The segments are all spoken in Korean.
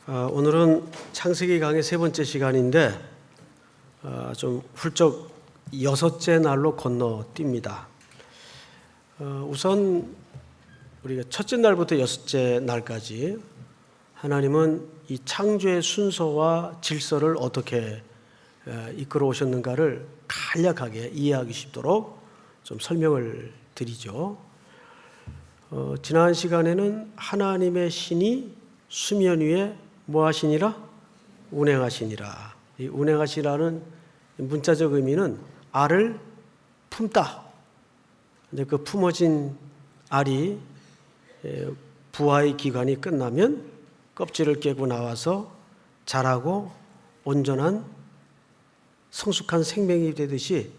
오늘은 창세기 강의 세 번째 시간인데 좀 훌쩍 여섯째 날로 건너뜁니다. 우선 우리가 첫째 날부터 여섯째 날까지 하나님은 이 창조의 순서와 질서를 어떻게 이끌어 오셨는가를 간략하게 이해하기 쉽도록 좀 설명을 드리죠. 지난 시간에는 하나님의 신이 수면 위에 뭐 하시니라? 운행하시니라. 이 운행하시라는 문자적 의미는 알을 품다. 근데 그 품어진 알이 부화의 기간이 끝나면 껍질을 깨고 나와서 자라고 온전한 성숙한 생명이 되듯이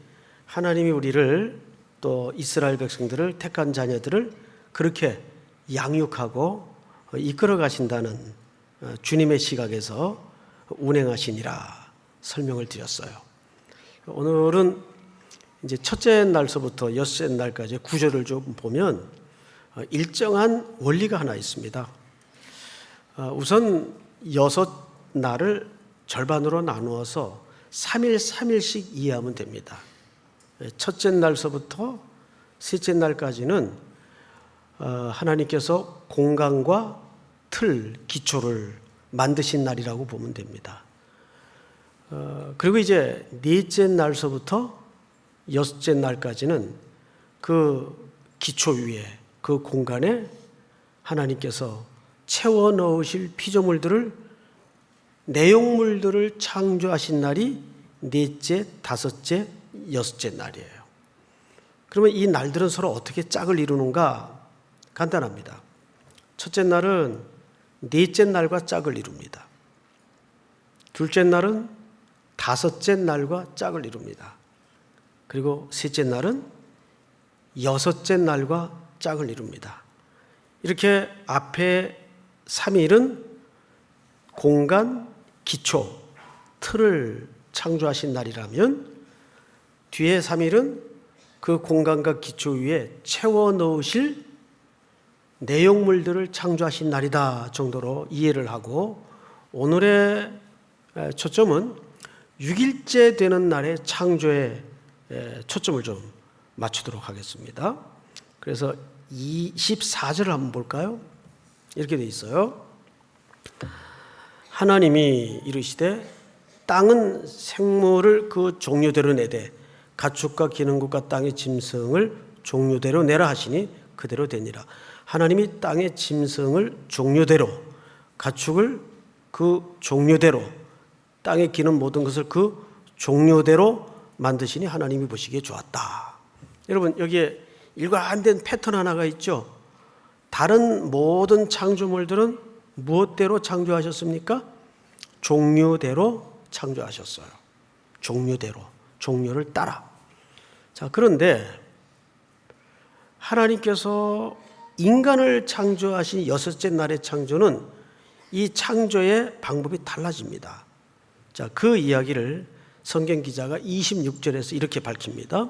하나님이 우리를 또 이스라엘 백성들을 택한 자녀들을 그렇게 양육하고 이끌어 가신다는 주님의 시각에서 운행하시니라 설명을 드렸어요. 오늘은 이제 첫째 날서부터 여섯째 날까지 구절을 좀 보면 일정한 원리가 하나 있습니다. 우선 여섯 날을 절반으로 나누어서 3일 3일씩 이해하면 됩니다. 첫째 날서부터 셋째 날까지는 하나님께서 공간과 틀, 기초를 만드신 날이라고 보면 됩니다. 그리고 이제 넷째 날서부터 여섯째 날까지는 그 기초 위에 그 공간에 하나님께서 채워 넣으실 피조물들을 내용물들을 창조하신 날이 넷째, 다섯째, 여섯째 날이에요. 그러면 이 날들은 서로 어떻게 짝을 이루는가? 간단합니다. 첫째 날은 넷째 날과 짝을 이룹니다. 둘째 날은 다섯째 날과 짝을 이룹니다. 그리고 셋째 날은 여섯째 날과 짝을 이룹니다. 이렇게 앞에 3일은 공간, 기초, 틀을 창조하신 날이라면 뒤에 3일은 그 공간과 기초 위에 채워 넣으실 내용물들을 창조하신 날이다 정도로 이해를 하고, 오늘의 초점은 6일째 되는 날의 창조에 초점을 좀 맞추도록 하겠습니다. 그래서 24절을 한번 볼까요? 이렇게 돼 있어요. 하나님이 이르시되 땅은 생물을 그 종류대로 내되 가축과 기는 것과 땅의 짐승을 종류대로 내라 하시니 그대로 되니라. 하나님이 땅의 짐승을 종류대로, 가축을 그 종류대로, 땅에 기는 모든 것을 그 종류대로 만드시니 하나님이 보시기에 좋았다. 여러분, 여기에 일관된 패턴 하나가 있죠. 다른 모든 창조물들은 무엇대로 창조하셨습니까? 종류대로 창조하셨어요. 종류대로, 종류를 따라. 자, 그런데 하나님께서 인간을 창조하신 여섯째 날의 창조는 이 창조의 방법이 달라집니다. 자, 그 이야기를 성경 기자가 26절에서 이렇게 밝힙니다.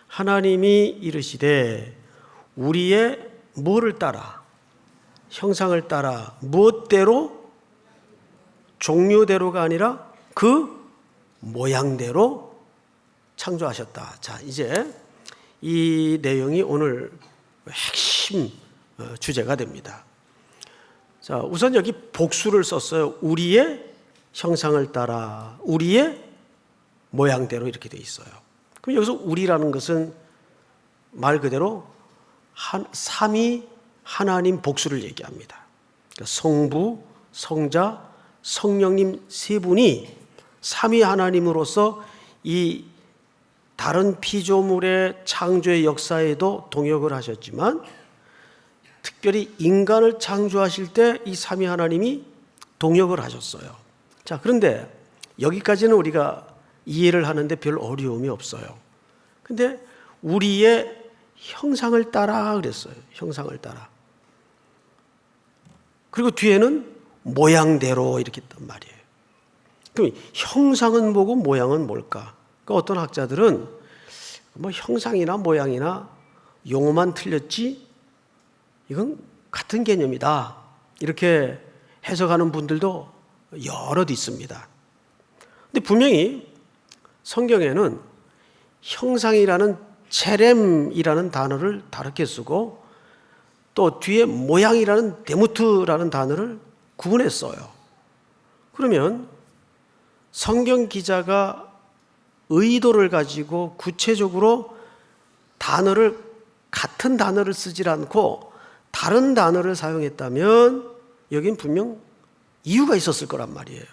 하나님이 이르시되 우리의 뭐를 따라? 형상을 따라 무엇대로? 종류대로가 아니라 그 모양대로 창조하셨다. 자, 이제 이 내용이 오늘 핵심 주제가 됩니다. 자, 우선 여기 복수를 썼어요. 우리의 형상을 따라, 우리의 모양대로 이렇게 돼 있어요. 그럼 여기서 우리라는 것은 말 그대로 삼위 하나님 복수를 얘기합니다. 그러니까 성부, 성자, 성령님 세 분이 삼위 하나님으로서 이 다른 피조물의 창조의 역사에도 동역을 하셨지만 특별히 인간을 창조하실 때 이 삼위 하나님이 동역을 하셨어요. 자, 그런데 여기까지는 우리가 이해를 하는데 별 어려움이 없어요. 근데 우리의 형상을 따라 그랬어요. 형상을 따라. 그리고 뒤에는 모양대로 이렇게 했단 말이에요. 그럼 형상은 뭐고 모양은 뭘까? 그러니까 어떤 학자들은 뭐 형상이나 모양이나 용어만 틀렸지 이건 같은 개념이다 이렇게 해석하는 분들도 여럿 있습니다. 근데 분명히 성경에는 형상이라는 체렘이라는 단어를 다르게 쓰고 또 뒤에 모양이라는 데무트라는 단어를 구분해 써요. 그러면 성경 기자가 의도를 가지고 구체적으로 같은 단어를 쓰질 않고 다른 단어를 사용했다면 여긴 분명 이유가 있었을 거란 말이에요.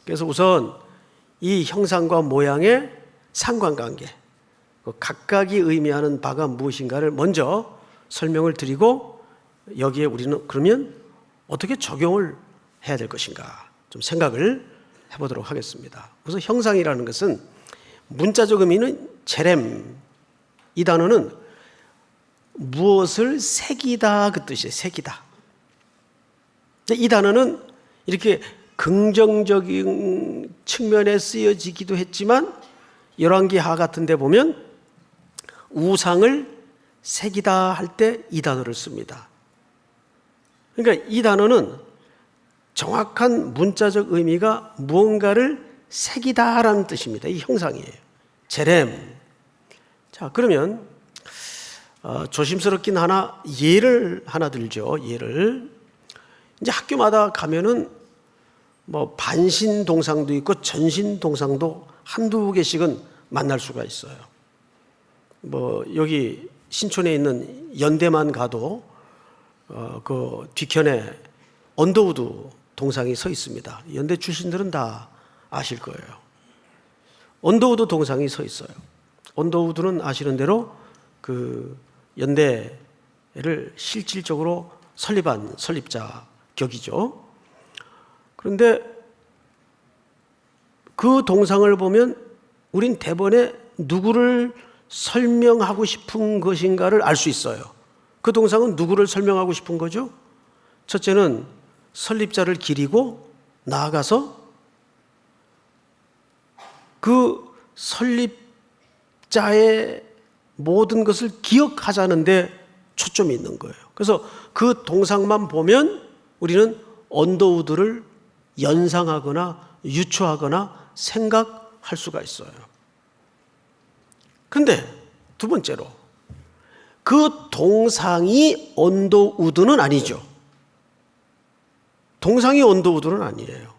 그래서 우선 이 형상과 모양의 상관관계, 각각이 의미하는 바가 무엇인가를 먼저 설명을 드리고 여기에 우리는 그러면 어떻게 적용을 해야 될 것인가 좀 생각을 해보도록 하겠습니다. 우선 형상이라는 것은 문자적 의미는 제렘, 이 단어는 무엇을 새기다 그 뜻이에요. 새기다. 이 단어는 이렇게 긍정적인 측면에 쓰여지기도 했지만 열왕기하 같은 데 보면 우상을 새기다 할 때 이 단어를 씁니다. 그러니까 이 단어는 정확한 문자적 의미가 무언가를 새기다라는 뜻입니다. 이 형상이에요. 제렘. 자, 그러면 조심스럽긴 하나 예를 하나 들죠. 예를 이제 학교마다 가면은 뭐 반신 동상도 있고 전신 동상도 한두 개씩은 만날 수가 있어요. 뭐 여기 신촌에 있는 연대만 가도 그 뒤편에 언더우드 동상이 서 있습니다. 연대 출신들은 다 아실 거예요. 언더우드 동상이 서 있어요. 언더우드는 아시는 대로 그 연대를 실질적으로 설립한 설립자 격이죠. 그런데 그 동상을 보면 우린 대번에 누구를 설명하고 싶은 것인가를 알 수 있어요. 그 동상은 누구를 설명하고 싶은 거죠? 첫째는 설립자를 기리고 나아가서 그 설립자의 모든 것을 기억하자는 데 초점이 있는 거예요. 그래서 그 동상만 보면 우리는 언더우드를 연상하거나 유추하거나 생각할 수가 있어요. 그런데 두 번째로 그 동상이 언더우드는 아니죠. 동상이 언더우드는 아니에요.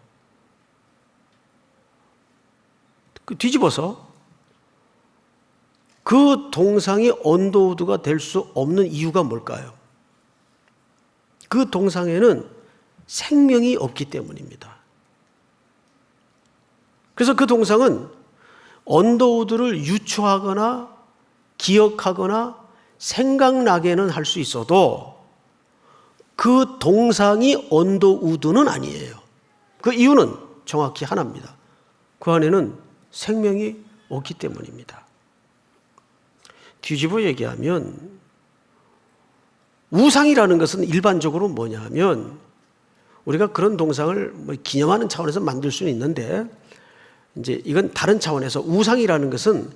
뒤집어서 그 동상이 언더우드가 될 수 없는 이유가 뭘까요? 그 동상에는 생명이 없기 때문입니다. 그래서 그 동상은 언더우드를 유추하거나 기억하거나 생각나게는 할 수 있어도 그 동상이 언더우드는 아니에요. 그 이유는 정확히 하나입니다. 그 안에는 생명이 없기 때문입니다. 뒤집어 얘기하면 우상이라는 것은 일반적으로 뭐냐 하면 우리가 그런 동상을 기념하는 차원에서 만들 수는 있는데 이제 이건 다른 차원에서 우상이라는 것은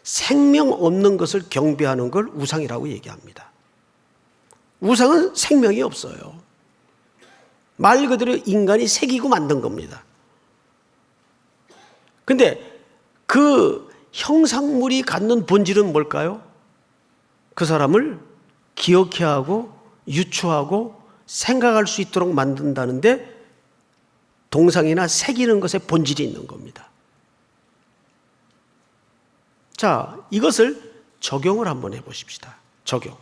생명 없는 것을 경배하는 걸 우상이라고 얘기합니다. 우상은 생명이 없어요. 말 그대로 인간이 새기고 만든 겁니다. 근데 그 형상물이 갖는 본질은 뭘까요? 그 사람을 기억해야 하고 유추하고 생각할 수 있도록 만든다는데 동상이나 새기는 것에 본질이 있는 겁니다. 자, 이것을 적용을 한번 해보십시다. 적용.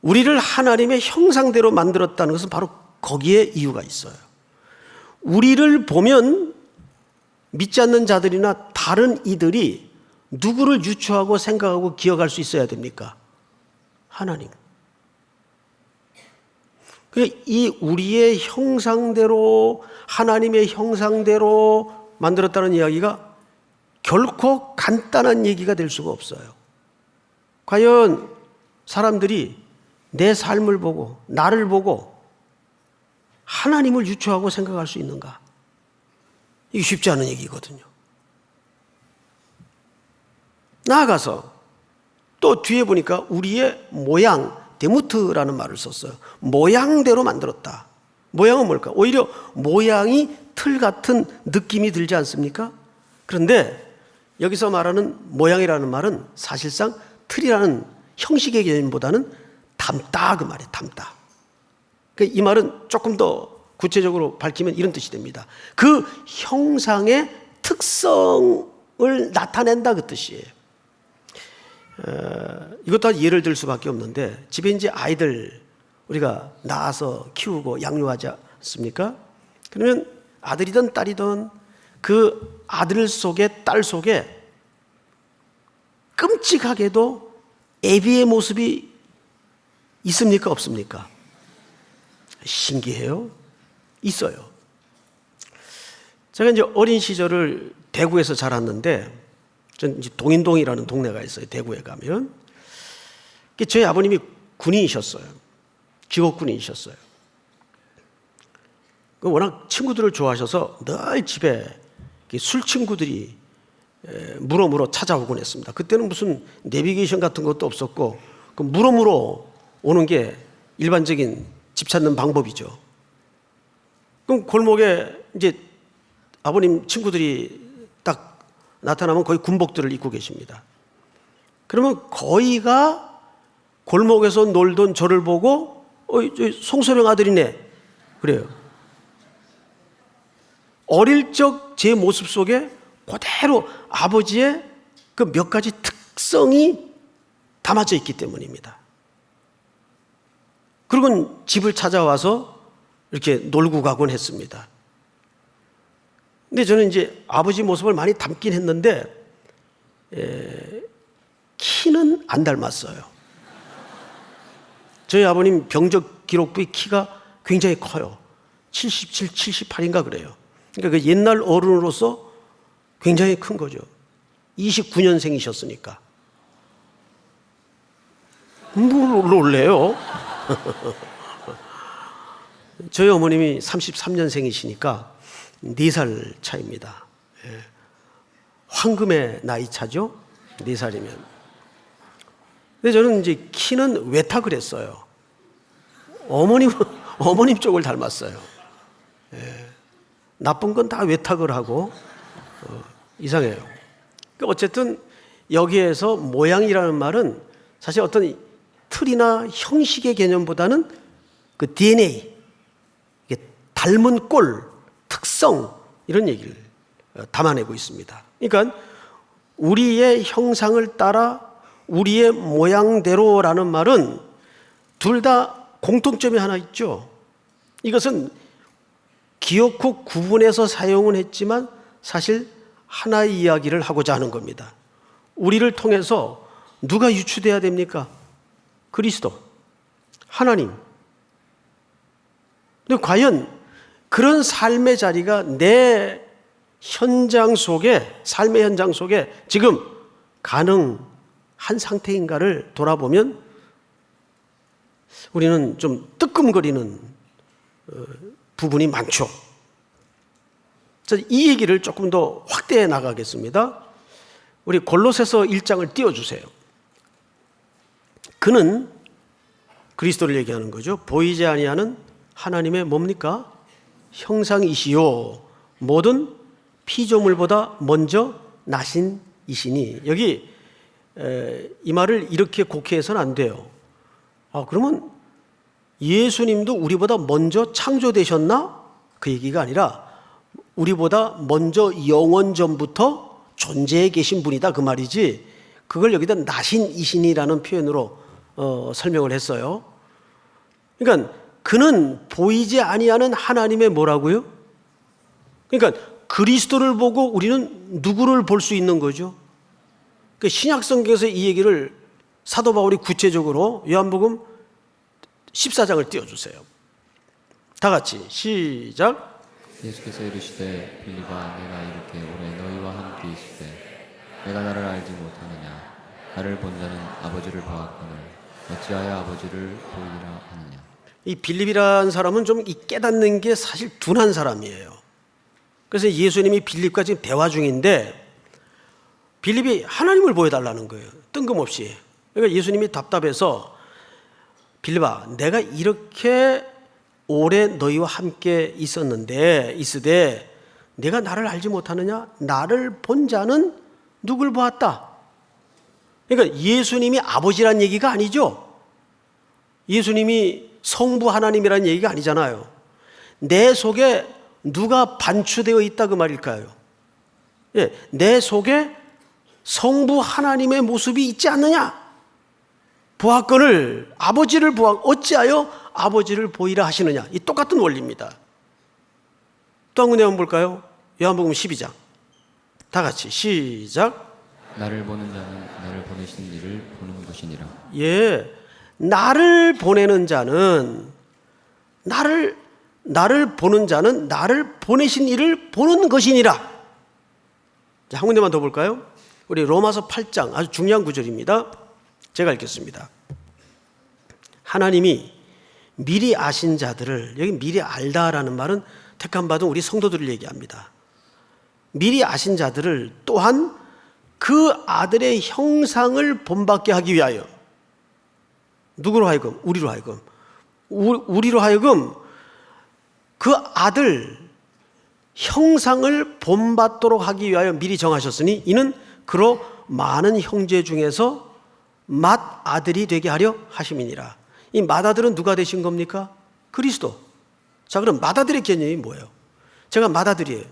우리를 하나님의 형상대로 만들었다는 것은 바로 거기에 이유가 있어요. 우리를 보면 믿지 않는 자들이나 다른 이들이 누구를 유추하고 생각하고 기억할 수 있어야 됩니까? 하나님. 이 우리의 형상대로 하나님의 형상대로 만들었다는 이야기가 결코 간단한 얘기가 될 수가 없어요. 과연 사람들이 내 삶을 보고 나를 보고 하나님을 유추하고 생각할 수 있는가? 이게 쉽지 않은 얘기거든요. 나아가서 또 뒤에 보니까 우리의 모양, 데무트라는 말을 썼어요. 모양대로 만들었다. 모양은 뭘까? 오히려 모양이 틀 같은 느낌이 들지 않습니까? 그런데 여기서 말하는 모양이라는 말은 사실상 틀이라는 형식의 개념보다는 닮다 그 말이에요. 닮다. 이 말은 조금 더 구체적으로 밝히면 이런 뜻이 됩니다. 그 형상의 특성을 나타낸다 그 뜻이에요. 이것도 다 예를 들 수밖에 없는데 집에 이제 아이들 우리가 낳아서 키우고 양육하지 않습니까? 그러면 아들이든 딸이든 그 아들 속에 딸 속에 끔찍하게도 애비의 모습이 있습니까? 없습니까? 신기해요. 있어요. 제가 이제 어린 시절을 대구에서 자랐는데 전 이제 동인동이라는 동네가 있어요. 대구에 가면. 저희 아버님이 군인이셨어요. 직업군인이셨어요. 워낙 친구들을 좋아하셔서 늘 집에 술 친구들이 물어물어 찾아오곤 했습니다. 그때는 무슨 내비게이션 같은 것도 없었고 물어물어 오는 게 일반적인 집 찾는 방법이죠. 그럼 골목에 이제 아버님 친구들이 딱 나타나면 거의 군복들을 입고 계십니다. 그러면 거의가 골목에서 놀던 저를 보고 송소령 아들이네 그래요. 어릴 적 제 모습 속에 그대로 아버지의 그 몇 가지 특성이 담아져 있기 때문입니다. 그리고 집을 찾아와서 이렇게 놀고 가곤 했습니다. 근데 저는 이제 아버지 모습을 많이 닮긴 했는데 키는 안 닮았어요. 저희 아버님 병적 기록부의 키가 굉장히 커요. 77, 78인가 그래요. 그러니까 그 옛날 어른으로서 굉장히 큰 거죠. 29년생이셨으니까. 뭘 놀래요? 저희 어머님이 33년생이시니까 4살 차이입니다. 황금의 나이 차죠? 4살이면. 근데 저는 이제 키는 외탁을 했어요. 어머님 쪽을 닮았어요. 나쁜 건 다 외탁을 하고 이상해요. 어쨌든 여기에서 모양이라는 말은 사실 어떤 틀이나 형식의 개념보다는 그 DNA, 닮은 꼴, 특성 이런 얘기를 담아내고 있습니다. 그러니까 우리의 형상을 따라 우리의 모양대로라는 말은 둘 다 공통점이 하나 있죠. 이것은 기어코 구분해서 사용은 했지만 사실 하나의 이야기를 하고자 하는 겁니다. 우리를 통해서 누가 유추돼야 됩니까? 그리스도, 하나님. 근데 과연 그런 삶의 자리가 내 현장 속에, 삶의 현장 속에 지금 가능한 상태인가를 돌아보면 우리는 좀 뜨끔거리는 부분이 많죠. 이 얘기를 조금 더 확대해 나가겠습니다. 우리 골로새서 1장을 띄워주세요. 그는 그리스도를 얘기하는 거죠. 보이지 아니하는 하나님의 뭡니까? 형상이시요 모든 피조물보다 먼저 나신 이시니. 여기 이 말을 이렇게 곡해해서는 안 돼요. 그러면 예수님도 우리보다 먼저 창조되셨나? 그 얘기가 아니라 우리보다 먼저 영원 전부터 존재해 계신 분이다 그 말이지, 그걸 여기다 나신 이신이라는 표현으로 설명을 했어요. 그러니까 그는 보이지 아니하는 하나님의 뭐라고요? 그러니까 그리스도를 보고 우리는 누구를 볼 수 있는 거죠? 그러니까 신약 성경에서 이 얘기를 사도 바울이 구체적으로 요한복음 14장을 띄워주세요. 다 같이 시작. 예수께서 이르시되 빌립아, 내가 이렇게 오래 너희와 함께 있을 때 내가 나를 알지 못하느냐? 나를 본 자는 아버지를 보았거늘 어찌하여 아버지를 보이리라 하느냐? 이 빌립이라는 사람은 좀 이 깨닫는 게 사실 둔한 사람이에요. 그래서 예수님이 빌립과 지금 대화 중인데 빌립이 하나님을 보여달라는 거예요. 뜬금없이. 그러니까 예수님이 답답해서 빌립아, 내가 이렇게 오래 너희와 함께 있으되 내가 나를 알지 못하느냐? 나를 본 자는 누굴 보았다? 그러니까 예수님이 아버지란 얘기가 아니죠. 예수님이 성부 하나님이라는 얘기가 아니잖아요. 내 속에 누가 반추되어 있다 그 말일까요? 예, 내 속에 성부 하나님의 모습이 있지 않느냐? 보았거늘 아버지를 어찌하여 아버지를 보이라 하시느냐? 이 똑같은 원리입니다. 또 한 군데 한번 볼까요? 요한복음 12장. 다 같이 시작. 나를 보는 자는 나를 보내신 이를 보는 것이니라. 예, 나를 보내는 자는 나를 보는 자는 나를 보내신 이를 보는 것이니라. 자, 한 군데만 더 볼까요? 우리 로마서 8장 아주 중요한 구절입니다. 제가 읽겠습니다. 하나님이 미리 아신 자들을, 여기 미리 알다라는 말은 택함 받은 우리 성도들을 얘기합니다. 미리 아신 자들을 또한 그 아들의 형상을 본받게 하기 위하여, 누구로 하여금? 우리로 하여금. 우리로 하여금 그 아들 형상을 본받도록 하기 위하여 미리 정하셨으니 이는 그로 많은 형제 중에서 맏아들이 되게 하려 하심이니라. 이 맏아들은 누가 되신 겁니까? 그리스도. 자, 그럼 맏아들의 개념이 뭐예요? 제가 맏아들이에요.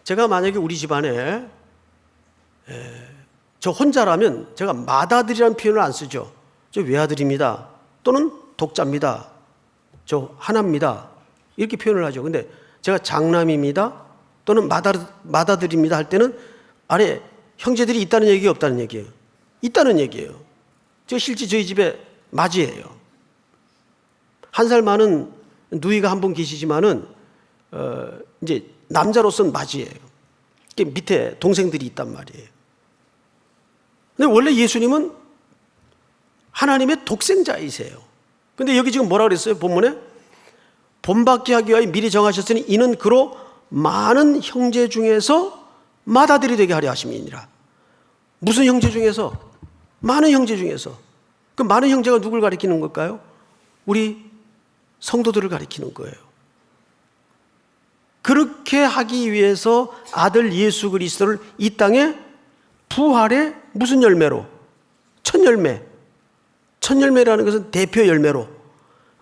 제가 만약에 우리 집안에 저 혼자라면 제가 맏아들이라는 표현을 안 쓰죠. 저 외아들입니다. 또는 독자입니다. 저 하나입니다. 이렇게 표현을 하죠. 근데 제가 장남입니다. 또는 맏아들입니다 할 때는 아래 형제들이 있다는 얘기가 없다는 얘기예요. 있다는 얘기예요. 저 실제 저희 집에 맏이에요. 한 살 많은 누이가 한 분 계시지만은 이제 남자로서는 맏이에요. 밑에 동생들이 있단 말이에요. 근데 원래 예수님은 하나님의 독생자이세요. 근데 여기 지금 뭐라 그랬어요? 본문에 본받게 하기 위하여 미리 정하셨으니 이는 그로 많은 형제 중에서 맏아들이 되게 하려 하심이니라. 무슨 형제 중에서? 많은 형제 중에서. 그 많은 형제가 누굴 가리키는 걸까요? 우리 성도들을 가리키는 거예요. 그렇게 하기 위해서 아들 예수 그리스도를 이 땅에 부활의 무슨 열매로? 첫 열매. 첫 열매라는 것은 대표 열매로.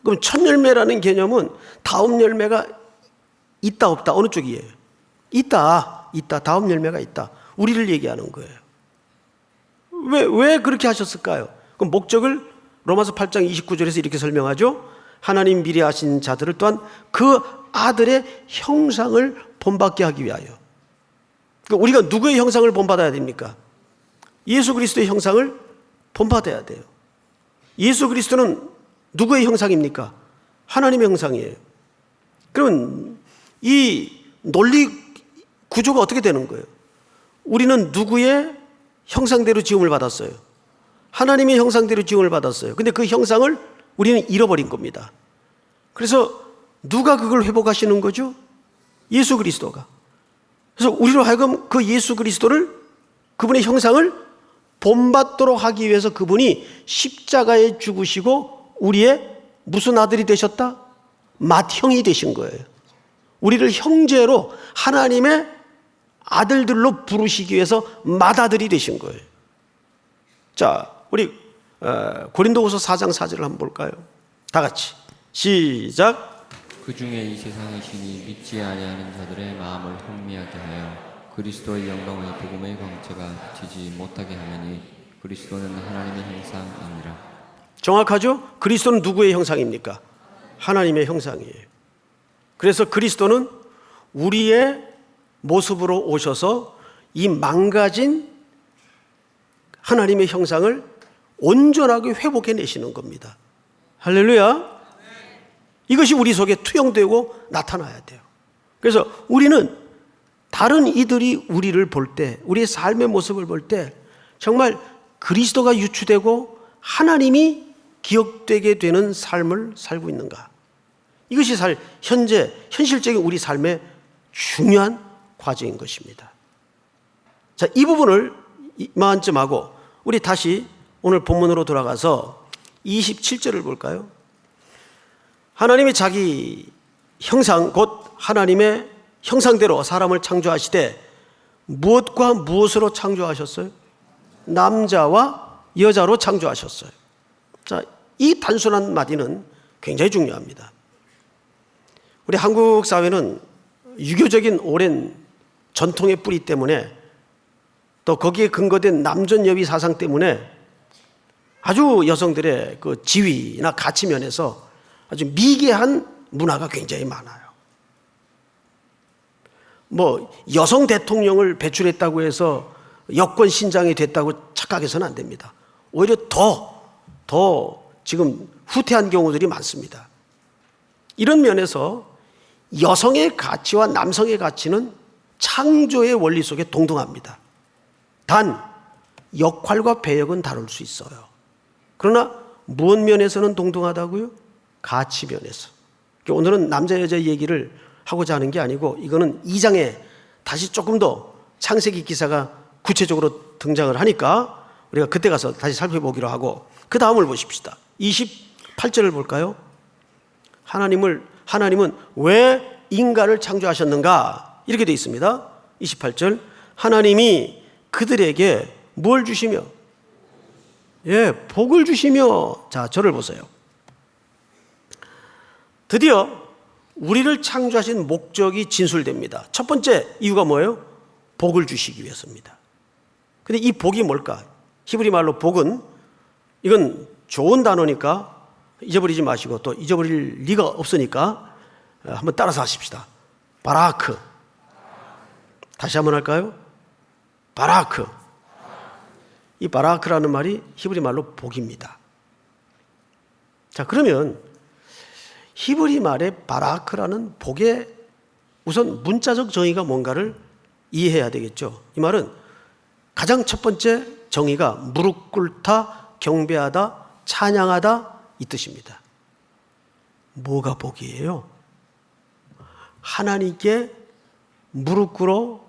그럼 첫 열매라는 개념은 다음 열매가 있다 없다 어느 쪽이에요? 있다. 다음 열매가 있다. 우리를 얘기하는 거예요. 왜 그렇게 하셨을까요? 그 목적을 로마서 8장 29절에서 이렇게 설명하죠. 하나님 미리 아신 자들을 또한 그 아들의 형상을 본받게 하기 위하여. 그러니까 우리가 누구의 형상을 본받아야 됩니까? 예수 그리스도의 형상을 본받아야 돼요. 예수 그리스도는 누구의 형상입니까? 하나님의 형상이에요. 그러면 이 논리 구조가 어떻게 되는 거예요? 우리는 누구의 형상대로 지음을 받았어요? 하나님의 형상대로 지음을 받았어요. 근데 그 형상을 우리는 잃어버린 겁니다. 그래서 누가 그걸 회복하시는 거죠? 예수 그리스도가. 그래서 우리로 하여금 그 예수 그리스도를, 그분의 형상을 본받도록 하기 위해서 그분이 십자가에 죽으시고 우리의 무슨 아들이 되셨다? 맏형이 되신 거예요. 우리를 형제로 하나님의 아들들로 부르시기 위해서 맏아들이 되신 거예요. 자, 우리 고린도후서 4장 4절을 한번 볼까요? 다 같이 시작. 그 중에 이 세상의 신이 믿지 아니하는 자들의 마음을 혼미하게 하여 그리스도의 영광의 복음의 광채가 비치지 못하게 하느니 그리스도는 하나님의 형상이니라. 정확하죠? 그리스도는 누구의 형상입니까? 하나님의 형상이에요. 그래서 그리스도는 우리의 모습으로 오셔서 이 망가진 하나님의 형상을 온전하게 회복해 내시는 겁니다. 할렐루야. 이것이 우리 속에 투영되고 나타나야 돼요. 그래서 우리는 다른 이들이 우리를 볼 때, 우리의 삶의 모습을 볼 때 정말 그리스도가 유추되고 하나님이 기억되게 되는 삶을 살고 있는가? 이것이 현실적인 우리 삶의 중요한 과정인 것입니다. 자, 이 부분을 이만쯤 하고 우리 다시 오늘 본문으로 돌아가서 27절을 볼까요? 하나님이 자기 형상 곧 하나님의 형상대로 사람을 창조하시되 무엇과 무엇으로 창조하셨어요? 남자와 여자로 창조하셨어요. 자, 이 단순한 마디는 굉장히 중요합니다. 우리 한국 사회는 유교적인 오랜 전통의 뿌리 때문에 또 거기에 근거된 남존여비 사상 때문에 아주 여성들의 그 지위나 가치 면에서 아주 미개한 문화가 굉장히 많아요. 뭐 여성 대통령을 배출했다고 해서 여권 신장이 됐다고 착각해서는 안 됩니다. 오히려 더 지금 후퇴한 경우들이 많습니다. 이런 면에서 여성의 가치와 남성의 가치는 창조의 원리 속에 동등합니다. 단 역할과 배역은 다를 수 있어요. 그러나 무엇 면에서는 동등하다고요? 가치 면에서. 오늘은 남자 여자 얘기를 하고자 하는 게 아니고 이거는 2장에 다시 조금 더 창세기 기사가 구체적으로 등장을 하니까 우리가 그때 가서 다시 살펴보기로 하고 그 다음을 보십시다. 28절을 볼까요? 하나님은 왜 인간을 창조하셨는가? 이렇게 되어 있습니다. 28절 하나님이 그들에게 뭘 주시며? 복을 주시며. 자, 저를 보세요. 드디어 우리를 창조하신 목적이 진술됩니다. 첫 번째 이유가 뭐예요? 복을 주시기 위해서입니다. 근데 이 복이 뭘까? 히브리 말로 복은 이건 좋은 단어니까 잊어버리지 마시고 또 잊어버릴 리가 없으니까 한번 따라서 하십시다. 바라크. 다시 한번 할까요? 바라크. 이 바라크라는 말이 히브리 말로 복입니다. 자, 그러면 히브리 말의 바라크라는 복의 우선 문자적 정의가 뭔가를 이해해야 되겠죠. 이 말은 가장 첫 번째 정의가 무릎 꿇다, 경배하다, 찬양하다 이 뜻입니다. 뭐가 복이에요? 하나님께 무릎 꿇어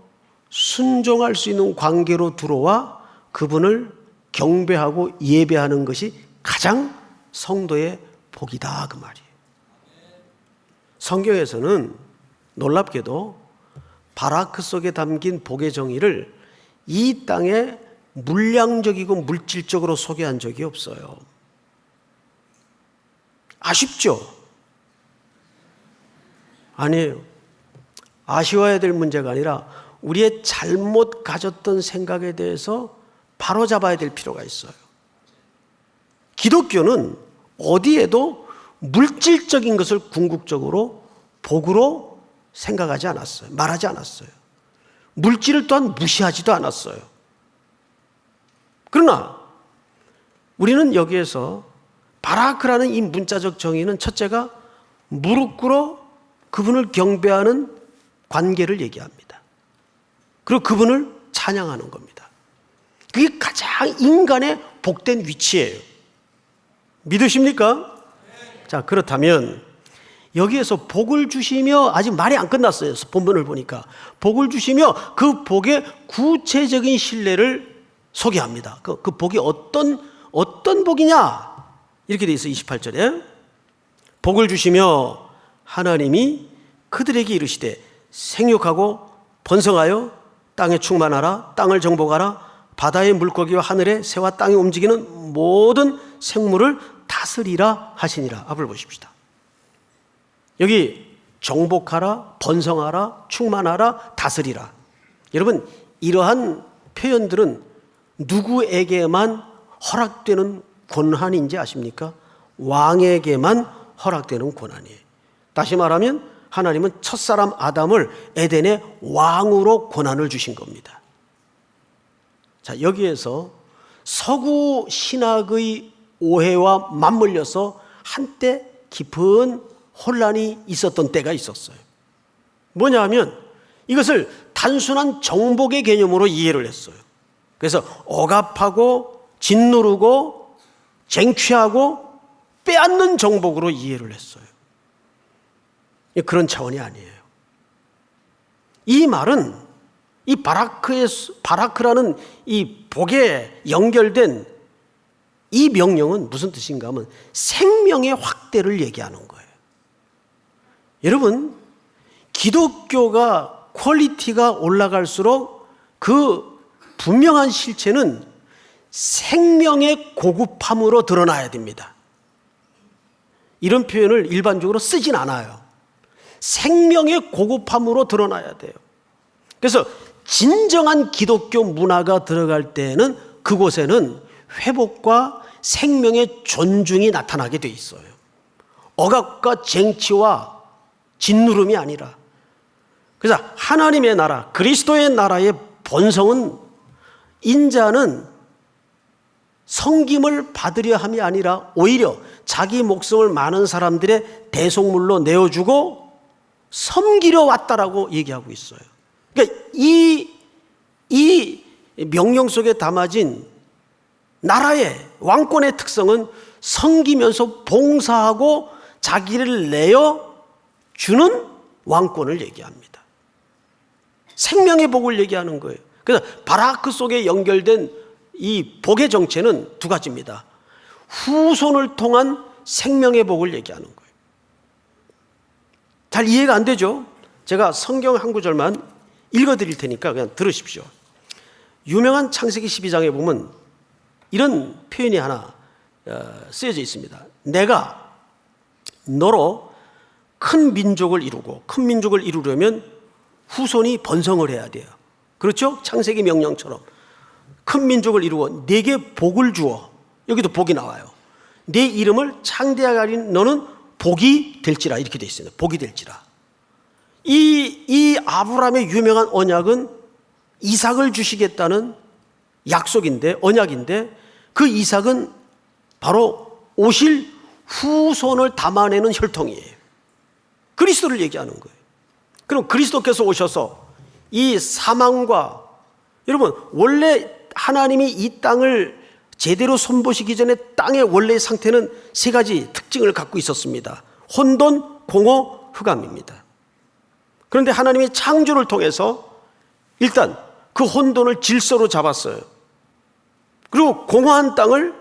순종할 수 있는 관계로 들어와 그분을 경배하고 예배하는 것이 가장 성도의 복이다 그 말이에요. 성경에서는 놀랍게도 바라크 속에 담긴 복의 정의를 이 땅에 물량적이고 물질적으로 소개한 적이 없어요. 아쉽죠? 아니에요. 아쉬워야 될 문제가 아니라 우리의 잘못 가졌던 생각에 대해서 바로잡아야 될 필요가 있어요. 기독교는 어디에도 물질적인 것을 궁극적으로 복으로 생각하지 않았어요. 말하지 않았어요. 물질을 또한 무시하지도 않았어요. 그러나 우리는 여기에서 바라크라는 이 문자적 정의는 첫째가 무릎 꿇어 그분을 경배하는 관계를 얘기합니다. 그리고 그분을 찬양하는 겁니다. 그게 가장 인간의 복된 위치예요. 믿으십니까? 자, 그렇다면 여기에서 복을 주시며 아직 말이 안 끝났어요. 본문을 보니까 복을 주시며 그 복의 구체적인 신뢰를 소개합니다. 그 복이 어떤 복이냐? 이렇게 돼 있어요. 28절에 복을 주시며 하나님이 그들에게 이르시되 생육하고 번성하여 땅에 충만하라, 땅을 정복하라, 바다의 물고기와 하늘의 새와 땅에 움직이는 모든 생물을 다스리라 하시니라. 앞을 보십시다. 여기 정복하라, 번성하라, 충만하라, 다스리라. 여러분, 이러한 표현들은 누구에게만 허락되는 권한인지 아십니까? 왕에게만 허락되는 권한이에요. 다시 말하면 하나님은 첫사람 아담을 에덴의 왕으로 권한을 주신 겁니다. 자, 여기에서 서구 신학의 오해와 맞물려서 한때 깊은 혼란이 있었던 때가 있었어요. 뭐냐 하면 이것을 단순한 정복의 개념으로 이해를 했어요. 그래서 억압하고 짓누르고 쟁취하고 빼앗는 정복으로 이해를 했어요. 그런 차원이 아니에요. 이 말은 이 바라크라는 이 복에 연결된 이 명령은 무슨 뜻인가 하면 생명의 확대를 얘기하는 거예요. 여러분, 기독교가 퀄리티가 올라갈수록 그 분명한 실체는 생명의 고급함으로 드러나야 됩니다. 이런 표현을 일반적으로 쓰진 않아요. 생명의 고급함으로 드러나야 돼요. 그래서 진정한 기독교 문화가 들어갈 때는 그곳에는 회복과 생명의 존중이 나타나게 돼 있어요. 억압과 쟁취와 짓누름이 아니라. 그래서 하나님의 나라, 그리스도의 나라의 본성은 인자는 섬김을 받으려 함이 아니라 오히려 자기 목숨을 많은 사람들의 대속물로 내어주고 섬기려 왔다라고 얘기하고 있어요. 그러니까 이 명령 속에 담아진 나라의 왕권의 특성은 섬기면서 봉사하고 자기를 내어 주는 왕권을 얘기합니다. 생명의 복을 얘기하는 거예요. 그래서 바라크 속에 연결된 이 복의 정체는 두 가지입니다. 후손을 통한 생명의 복을 얘기하는 거예요. 잘 이해가 안 되죠? 제가 성경 한 구절만 읽어드릴 테니까 그냥 들으십시오. 유명한 창세기 12장에 보면 이런 표현이 하나 쓰여져 있습니다. 내가 너로 큰 민족을 이루고, 큰 민족을 이루려면 후손이 번성을 해야 돼요. 그렇죠? 창세기 명령처럼 큰 민족을 이루고 네게 복을 주어. 여기도 복이 나와요. 네 이름을 창대하게 하린 너는 복이 될지라, 이렇게 되어 있습니다. 복이 될지라. 이 아브라함의 유명한 언약은 이삭을 주시겠다는 약속인데, 언약인데, 그 이삭은 바로 오실 후손을 담아내는 혈통이에요. 그리스도를 얘기하는 거예요. 그럼 그리스도께서 오셔서 이 사망과, 여러분 원래 하나님이 이 땅을 제대로 손보시기 전에 땅의 원래의 상태는 세 가지 특징을 갖고 있었습니다. 혼돈, 공허, 흑암입니다. 그런데 하나님이 창조를 통해서 일단 그 혼돈을 질서로 잡았어요. 그리고 공허한 땅을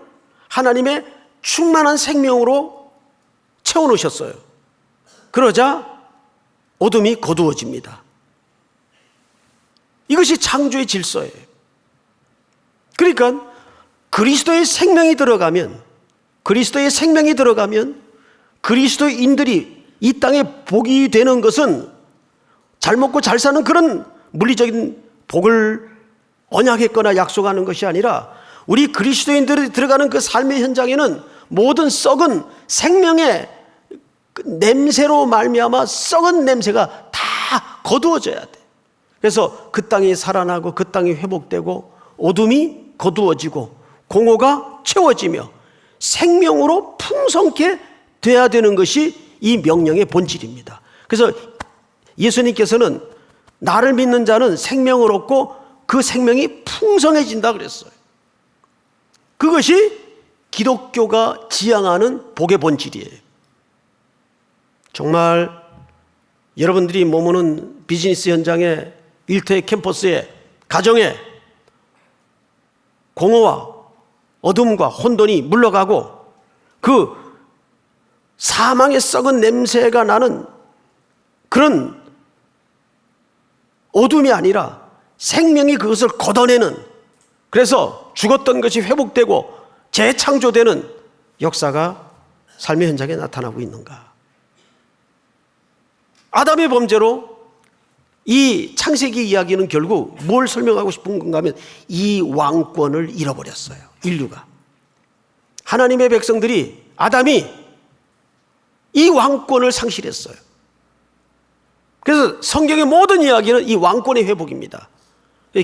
하나님의 충만한 생명으로 채워놓으셨어요. 그러자 어둠이 거두어집니다. 이것이 창조의 질서예요. 그러니까 그리스도의 생명이 들어가면, 그리스도인들이 이 땅에 복이 되는 것은 잘 먹고 잘 사는 그런 물리적인 복을 언약했거나 약속하는 것이 아니라, 우리 그리스도인들이 들어가는 그 삶의 현장에는 모든 썩은 생명의 냄새로 말미암아 썩은 냄새가 다 거두어져야 돼. 그래서 그 땅이 살아나고 그 땅이 회복되고 어둠이 거두어지고 공허가 채워지며 생명으로 풍성케 돼야 되는 것이 이 명령의 본질입니다. 그래서 예수님께서는 나를 믿는 자는 생명을 얻고 그 생명이 풍성해진다 그랬어요. 그것이 기독교가 지향하는 복의 본질이에요. 정말 여러분들이 머무는 비즈니스 현장에, 일터의 캠퍼스에, 가정에 공허와 어둠과 혼돈이 물러가고 그 사망의 썩은 냄새가 나는 그런 어둠이 아니라 생명이 그것을 걷어내는, 그래서 죽었던 것이 회복되고 재창조되는 역사가 삶의 현장에 나타나고 있는가. 아담의 범죄로 이 창세기 이야기는 결국 뭘 설명하고 싶은 건가 하면 이 왕권을 잃어버렸어요. 인류가. 하나님의 백성들이, 아담이 이 왕권을 상실했어요. 그래서 성경의 모든 이야기는 이 왕권의 회복입니다.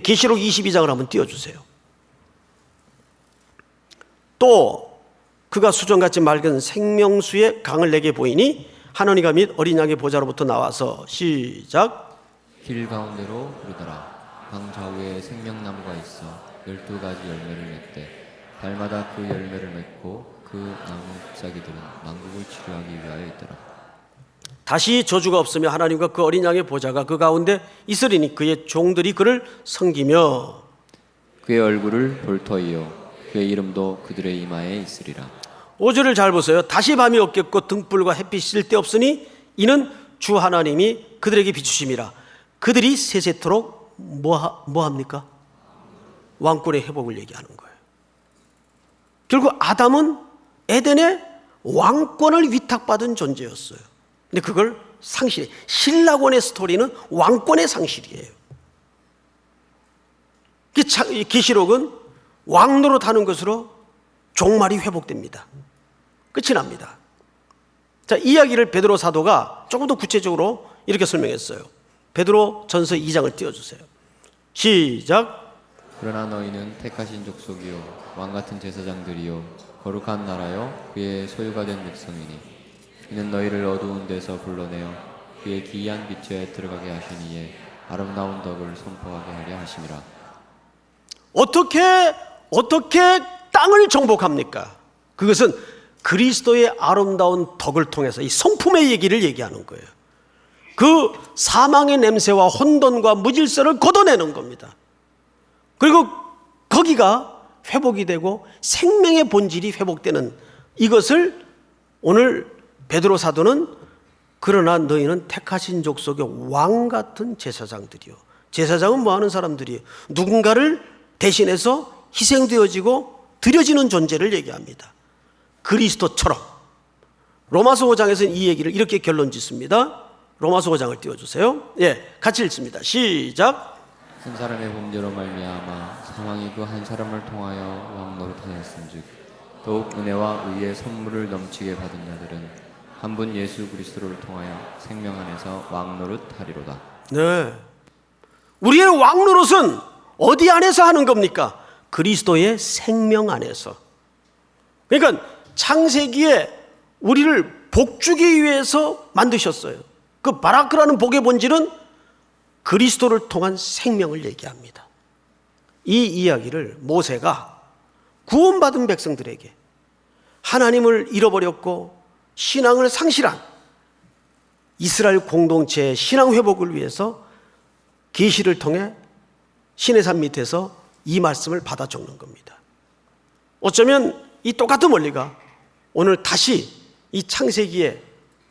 계시록 22장을 한번 띄워주세요. 또 그가 수정같이 맑은 생명수의 강을 내게 보이니 하나님과 및 어린 양의 보좌로부터 나와서, 시작. 길 가운데로 흐르더라. 강 좌우에 생명나무가 있어 12가지 열매를 맺되 달마다 그 열매를 맺고 그 나무 잎사귀들은 만국을 치료하기 위하여 있더라. 다시 저주가 없으며 하나님과 그 어린 양의 보좌가 그 가운데 있으리니 그의 종들이 그를 섬기며 그의 얼굴을 볼 터이요 그의 이름도 그들의 이마에 있으리라. 5절을 잘 보세요. 다시 밤이 없겠고 등불과 햇빛이 쓸데없으니 이는 주 하나님이 그들에게 비추심이라. 그들이 세세토록 뭐 합니까? 왕권의 회복을 얘기하는 거예요. 결국 아담은 에덴의 왕권을 위탁받은 존재였어요. 근데 그걸 상실해. 신라권의 스토리는 왕권의 상실이에요. 계시록은 왕노릇하는 것으로 종말이 회복됩니다. 끝이 납니다. 자, 이야기를 베드로 사도가 조금 더 구체적으로 이렇게 설명했어요. 베드로 전서 2장을 띄워주세요. 시작. 그러나 너희는 택하신 족속이요 왕같은 제사장들이요 거룩한 나라요 그의 소유가 된 백성이니 이는 너희를 어두운 데서 불러내어 그의 기이한 빛에 들어가게 하시니에 아름다운 덕을 선포하게 하려 하심이라. 어떻게 땅을 정복합니까? 그것은 그리스도의 아름다운 덕을 통해서 이 성품의 얘기를 얘기하는 거예요. 그 사망의 냄새와 혼돈과 무질서를 걷어내는 겁니다. 그리고 거기가 회복이 되고 생명의 본질이 회복되는 이것을 오늘 베드로 사도는 그러나 너희는 택하신 족속의 왕 같은 제사장들이요. 제사장은 뭐 하는 사람들이에요? 누군가를 대신해서 희생되어지고 드려지는 존재를 얘기합니다. 그리스도처럼. 로마서 5장에서는 이 얘기를 이렇게 결론 짓습니다. 로마서 5장을 띄워주세요. 예, 같이 읽습니다. 시작. 한 사람의 범죄로 말미암아 사망이 그 한 사람을 통하여 왕노릇하였은즉 더욱 은혜와 의의 선물을 넘치게 받은 자들은 한 분 예수 그리스도를 통하여 생명 안에서 왕노릇하리로다. 네, 우리의 왕노릇은 어디 안에서 하는 겁니까? 그리스도의 생명 안에서. 그러니까 창세기에 우리를 복주기 위해서 만드셨어요. 그 바라크라는 복의 본질은 그리스도를 통한 생명을 얘기합니다. 이 이야기를 모세가 구원받은 백성들에게 하나님을 잃어버렸고 신앙을 상실한 이스라엘 공동체의 신앙 회복을 위해서 계시를 통해 시내산 밑에서 이 말씀을 받아 적는 겁니다. 어쩌면 이 똑같은 원리가 오늘 다시 이 창세기의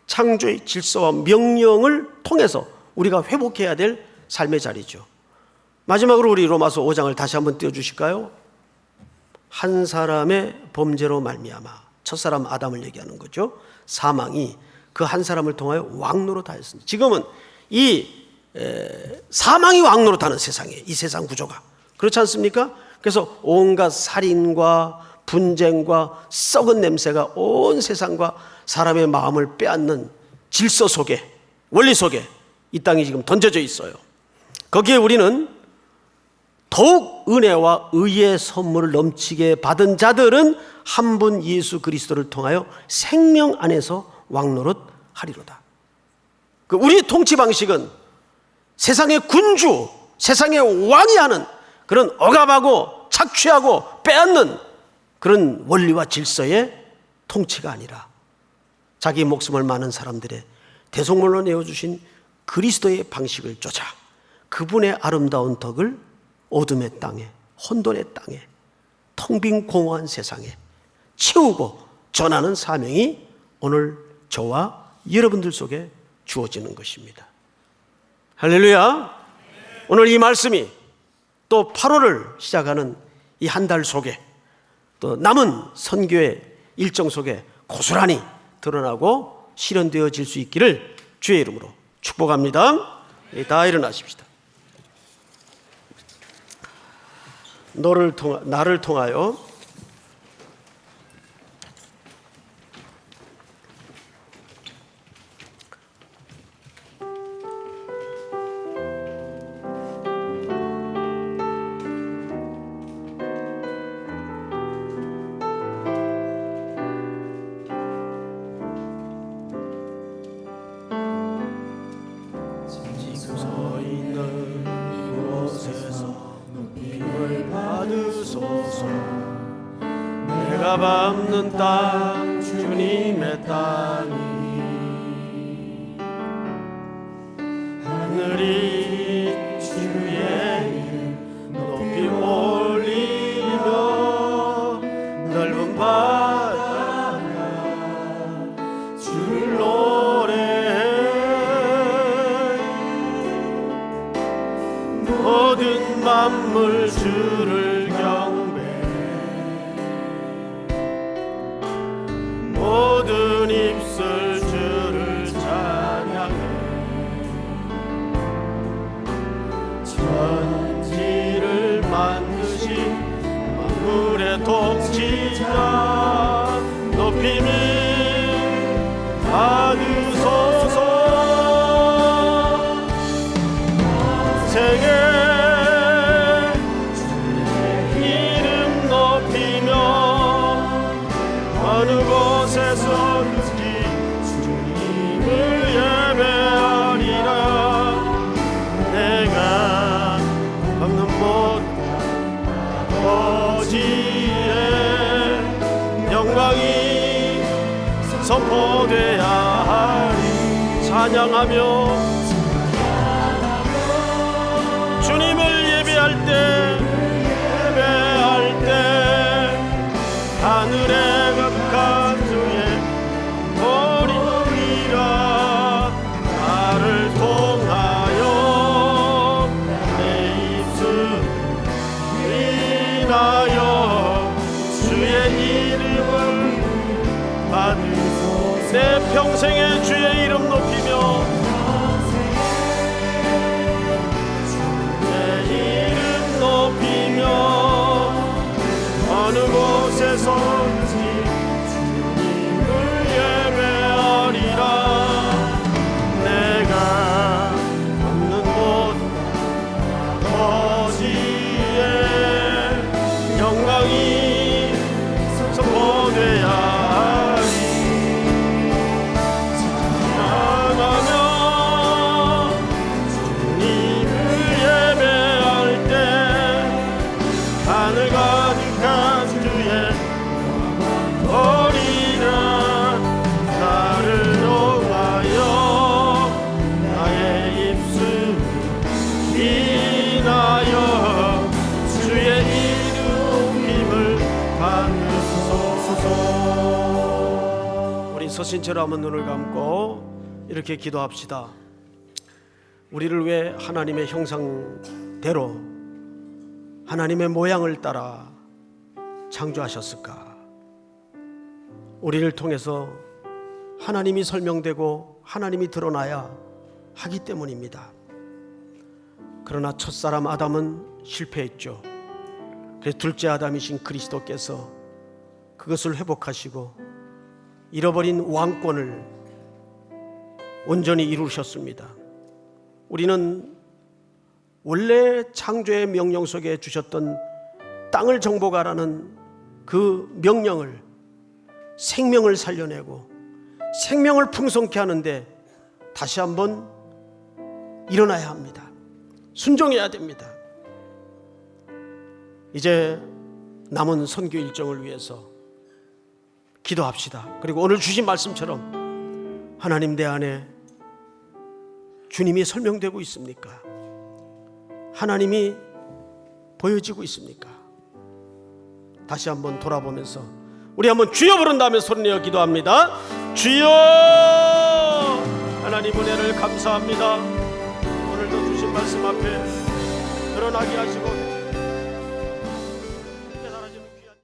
창조의 질서와 명령을 통해서 우리가 회복해야 될 삶의 자리죠. 마지막으로 우리 로마서 5장을 다시 한번 띄워주실까요? 한 사람의 범죄로 말미암아, 첫사람 아담을 얘기하는 거죠. 사망이 그 한 사람을 통하여 왕노릇하였습니다. 지금은 이 사망이 왕노릇하는 세상이에요. 이 세상 구조가 그렇지 않습니까? 그래서 온갖 살인과 분쟁과 썩은 냄새가 온 세상과 사람의 마음을 빼앗는 질서 속에, 원리 속에 이 땅이 지금 던져져 있어요. 거기에 우리는 더욱 은혜와 의의 선물을 넘치게 받은 자들은 한 분 예수 그리스도를 통하여 생명 안에서 왕노릇 하리로다. 우리의 통치 방식은 세상의 군주, 세상의 왕이 하는 그런 억압하고 착취하고 빼앗는 그런 원리와 질서의 통치가 아니라 자기 목숨을 많은 사람들의 대속물로 내어주신 그리스도의 방식을 쫓아 그분의 아름다운 덕을 어둠의 땅에, 혼돈의 땅에, 텅 빈 공허한 세상에 채우고 전하는 사명이 오늘 저와 여러분들 속에 주어지는 것입니다. 할렐루야. 오늘 이 말씀이 또 8월을 시작하는 이 한 달 속에 또 남은 선교의 일정 속에 고스란히 드러나고 실현되어질 수 있기를 주의 이름으로 축복합니다. 다 일어나십시다. 나를 통하여 내가 밟는 땅 주님의 땅이 하늘이 주의 이름 높이 올리며 넓은 바다가 주를 노래해 만물 주를 경배 모든 입술 주를 찬양해 천지를 만드신 만물의 통치자 높임이 받으소서 생애 이름 높이며 어느 곳에서든지 주님을 예배하리라 내가 걷는 못 아버지의 영광이 선포돼야 하리 찬양하며 주님을 예배할 때 하늘에 각한 주의 보리라 나를 통하여 내 입술 인하여 주의 이름을 받으소서 내 평생에 주의 이름 높이며 어느 곳에서든지 주님을 예배하리라 내가 걷는 곳 아버지의 영광이 선포돼야 하리 찬양하며 주님을 예배할 때 하늘 가득한 주의 어리라 나를 통하여 나의 입술 인하여 주의 이름 힘을 받으소서 우리 서신처럼 한번 눈을 감고 이렇게 기도합시다. 우리를 왜 하나님의 형상대로 하나님의 모양을 따라 창조하셨을까? 우리를 통해서 하나님이 설명되고 하나님이 드러나야 하기 때문입니다. 그러나 첫사람 아담은 실패했죠. 그래서 둘째 아담이신 그리스도께서 그것을 회복하시고 잃어버린 왕권을 온전히 이루셨습니다. 우리는 원래 창조의 명령 속에 주셨던 땅을 정복하라는 그 명령을 생명을 살려내고 생명을 풍성케 하는데 다시 한번 일어나야 합니다. 순종해야 됩니다. 이제 남은 선교 일정을 위해서 기도합시다. 그리고 오늘 주신 말씀처럼 하나님 내 안에 주님이 설명되고 있습니까? 하나님이 보여지고 있습니까? 다시 한번 돌아보면서 우리 한번 주여 부른 다음에 소리내어 기도합니다. 주여 하나님 은혜를 감사합니다. 오늘도 주신 말씀 앞에 드러나게 하시고